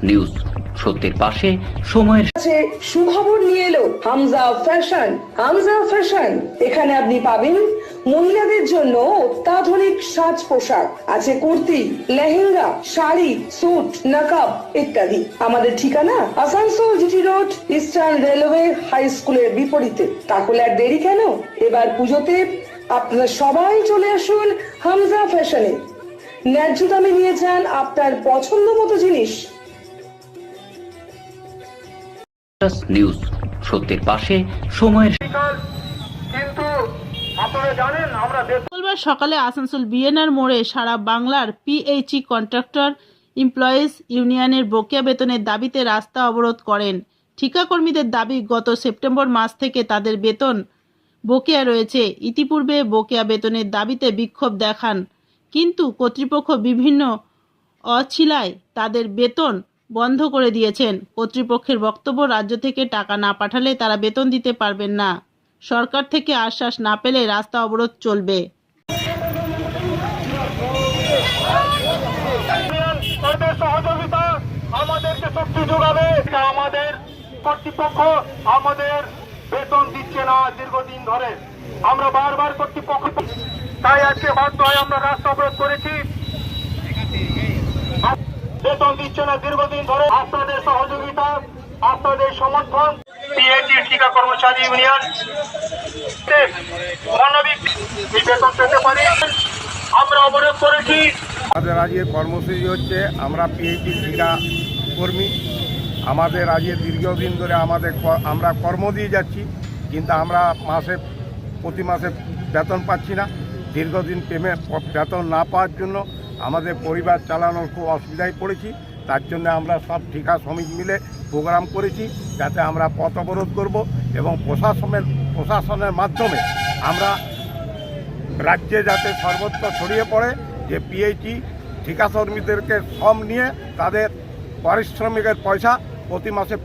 News সত্যের পাশে সময়ের সুখবর নিয়ে এলো হামজা ফ্যাশন। হামজা ফ্যাশন, এখানে আপনি পাবেন মহিলাদের জন্য অত্যাধুনিক সাজ পোশাক, আছে কুর্তি, লেহেঙ্গা, শাড়ি, স্যুট, নাকাব ইত্যাদি। আমাদের ঠিকানা Asansol GT road, eastern railway high স্কুলের বিপরীতে। তাহলে আর দেরি কেন, এবার পুজোতে আপনারা সবাই চলে আসুন হামজা ফ্যাশনে। ন্যায্য দামে নিয়ে যান আপনার পছন্দ মতো জিনিস। নিউজ সত্যের পাশে সময়ের। মঙ্গলবার সকালে আসানসোল বিএনআর মোড়ে সারা বাংলার পিএইচই কন্ট্রাক্টর এমপ্লয়িজ ইউনিয়নের বকেয়া বেতনের দাবিতে রাস্তা অবরোধ করেন। ঠিকাকর্মীদের দাবি, গত সেপ্টেম্বর মাস থেকে তাদের বেতন বকেয়া রয়েছে। ইতিপূর্বে বকেয়া বেতনের দাবিতে বিক্ষোভ দেখান, কিন্তু কর্তৃপক্ষ বিভিন্ন অছিলায় তাদের বেতন বন্ধ করে দিয়েছেন। কর্তৃপক্ষের বক্তব্য, রাজ্য থেকে টাকা না পাঠালে তারা বেতন দিতে পারবেন না। সরকার থেকে আশ্বাস না পেলে রাস্তা অবরোধ চলবে। সহযোগিতা আমাদেরকে শক্তি যোগাবে। আমাদের কর্তৃপক্ষ আমাদের বেতন দিচ্ছে না দীর্ঘদিন ধরে। আমরা বারবার কর্তৃপক্ষ, তাই আজকে বাধ্য হয়ে আমরা রাস্তা অবরোধ করেছি। বেতন দিচ্ছে না দীর্ঘদিন ধরে। আপনাদের সহযোগিতা, আপনাদের সমর্থন, পিএইচই ঠিকা কর্মচারী ইউনিয়ন মানবিক এই বেতন পেতে পারি। আমরা অবরোধ করেছি। আমাদের আজকে কর্মসূচি হচ্ছে, আমরা পিএইচই ঠিকা কর্মী। আমাদের আজকে দীর্ঘদিন ধরে আমরা কর্ম দিয়ে যাচ্ছি, কিন্তু আমরা প্রতি মাসে বেতন পাচ্ছি না। দীর্ঘদিন বেতন না পাওয়ার জন্য আমাদের পরিবার চালানোর খুব অসুবিধায় পড়েছি। তার জন্য আমরা সব ঠিকা শ্রমিক মিলে প্রোগ্রাম করেছি, যাতে আমরা পথ অবরোধ করব এবং প্রশাসনের মাধ্যমে আমরা রাজ্যে যাতে সর্বত্র ছড়িয়ে পড়ে যে পিএইচই ঠিকা শ্রমিকদেরকে শ্রম নিয়ে তাদের পারিশ্রমিকের পয়সা প্রতি মাসে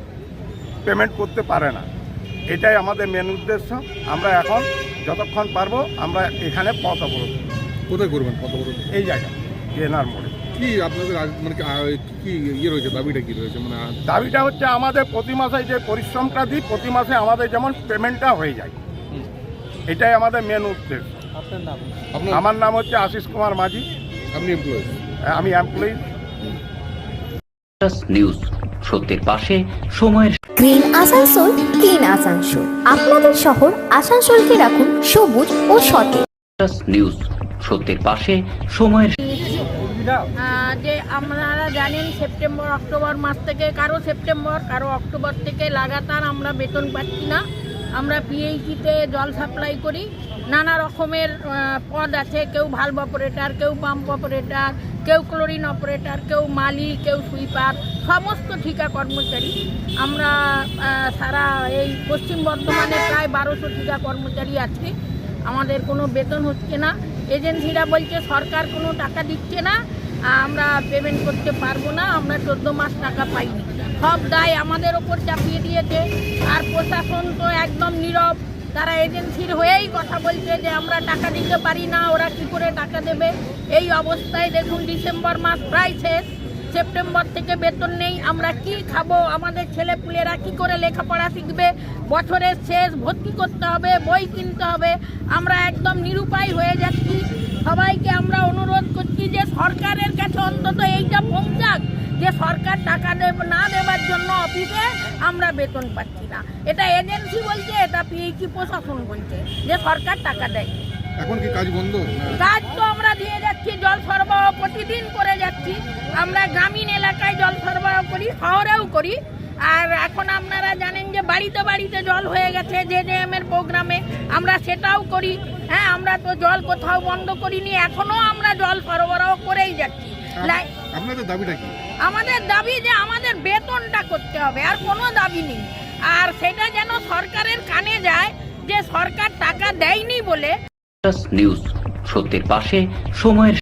পেমেন্ট করতে পারে না। এটাই আমাদের মেন উদ্দেশ্য। আমরা এখন যতক্ষণ পারবো আমরা এখানে পথ অবরোধ। কোথায় করবেন পথ অবরোধ? এই জায়গায় বিএনআর মোড়ে। কি আপনাদের মানে কি ইয়ে রয়েছে, দাবিটা কি রয়েছে? মানে দাবিটা হচ্ছে আমাদের প্রতি মাসে যে পরিশ্রমটা দিই, প্রতি মাসে আমাদের যেমন পেমেন্টটা হয়ে যায়, এটাই আমাদের মেন উদ্দেশ্য। আমার নাম হচ্ছে আশিস কুমার মাঝি। আপনি এমপ্লয়ি? আমি এমপ্লয়ি। নিউজ সত্যের পাশে সময়ের। Green Asansol, clean Asansol. আপনাদের শহর আসানসোলকে রাখুন সবুজ ও সতেজ। নিউজ সত্যের পাশে সময়ের। যে আপনারা জানেন, সেপ্টেম্বর অক্টোবর মাস থেকে, কারো সেপ্টেম্বর কারো অক্টোবর থেকে লাগাতার আমরা বেতন পাচ্ছি না। আমরা পিএইচিতে জল সাপ্লাই করি, নানা রকমের পদ আছে, কেউ ভালভ অপারেটর, কেউ পাম্প অপারেটর, কেউ ক্লোরিন অপারেটর, কেউ মালি, কেউ সুইপার, সমস্ত ঠিকা কর্মচারী। আমরা সারা এই পশ্চিম বর্ধমানে প্রায় 1200 ঠিকা কর্মচারী আছে। আমাদের কোনো বেতন হচ্ছে না। এজেন্সিরা বলছে সরকার কোনো টাকা দিচ্ছে না, আমরা পেমেন্ট করতে পারবো না, আমরা 14 মাস টাকা পাইনি। সব দায় আমাদের ওপর চাপিয়ে দিয়েছে। আর প্রশাসন তো একদম নীরব। তারা এজেন্সির হয়েই কথা বলছে যে আমরা টাকা দিতে পারি না, ওরা কী করে টাকা দেবে। এই অবস্থায় দেখুন, ডিসেম্বর মাস প্রায় শেষ, সেপ্টেম্বর থেকে বেতন নেই। আমরা কি খাবো? আমাদের ছেলেপুলেরা কি করে লেখাপড়া শিখবে? বছরের শেষ, ভর্তি করতে হবে, বই কিনতে হবে। আমরা একদম নিরুপায় হয়ে যাচ্ছি। সবাইকে আমরা অনুরোধ করছি যে সরকারের কাছে অন্তত এইটা পৌঁছাক যে সরকার টাকা না দেওয়ার জন্য অফিসে আমরা বেতন পাচ্ছি না। এটা এজেন্সি বলছে, এটা পিএইচই প্রশাসন বলছে যে সরকার টাকা দেয়। এখন কি কাজ বন্ধ? কাজ তো আমরা দিয়ে যাচ্ছি, জল সরবরাহ প্রতিদিন করে যাচ্ছি। আমরা গ্রামীণ এলাকায় জল সরবরাহ করি, শহরেও করি। আর এখন আপনারা জানেন যে বাড়িতে বাড়িতে জল হয়ে গেছে জেজেএম এর প্রোগ্রামে, আমরা সেটাও করি। হ্যাঁ, আমরা তো জল কোথাও বন্ধ করিনি, এখনো আমরা জল সরবরাহ করেই যাচ্ছি। আপনাদের দাবিটা কি? আমাদের দাবি যে আমাদের বেতনটা করতে হবে, আর কোনো দাবি নেই। আর সেটা যেন সরকারের কানে যায় যে সরকার টাকা দেয়নি বলে। নিউজ সত্যের পাশে সময়ের।